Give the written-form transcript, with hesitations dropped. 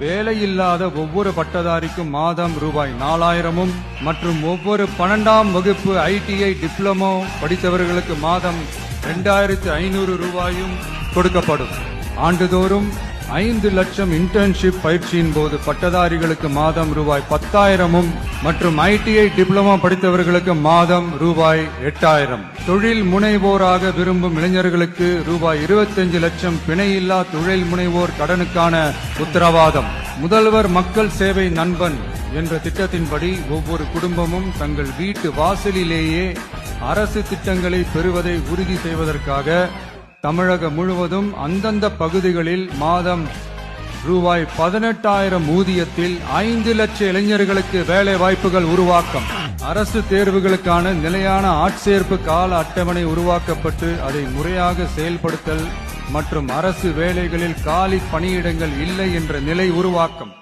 வேலையில்லாத ஒவ்வொரு பட்டதாரிக்கும் மாதம் ரூபாய் 4000 மற்றும் ஒவ்வொரு 12ஆம் வகுப்பு ITI டிப்ளமோ படித்தவர்களுக்கு மாதம் 2500 ரூபாயும் கொடுக்கப்படும். ஆண்டுதோறும் 5 லட்சம் இன்டர்ன்ஷிப் பயிற்சியின் போது பட்டதாரிகளுக்கு மாதம் ரூபாய் 10,000 மற்றும் ITI டிப்ளமோ படித்தவர்களுக்கு மாதம் ரூபாய் 8,000. தொழில் முனைவோராக விரும்பும் இளைஞர்களுக்கு ரூபாய் 25 லட்சம் பிணையில்லா தொழில் முனைவோர் கடனுக்கான உத்தரவாதம். முதல்வர் மக்கள் சேவை நண்பன் என்ற திட்டத்தின்படி ஒவ்வொரு குடும்பமும் தங்கள் வீட்டு வாசலிலேயே அரசு திட்டங்களை பெறுவதை உறுதி செய்வதற்காக தமிழகம் முழுவதும் அந்தந்த பகுதிகளில் மாதம் ரூபாய் 18,000 ஊதியத்தில் 5 லட்சம் இளைஞர்களுக்கு வேலை வாய்ப்புகள் உருவாக்கம். அரசு தேர்வுகளுக்கான நிலையான ஆட்சேர்ப்பு கால அட்டவணை உருவாக்கப்பட்டு அதை முறையாக செயல்படுத்தல் மற்றும் அரசு வேலைகளில் காலி பணியிடங்கள் இல்லை என்ற நிலை உருவாக்கம்.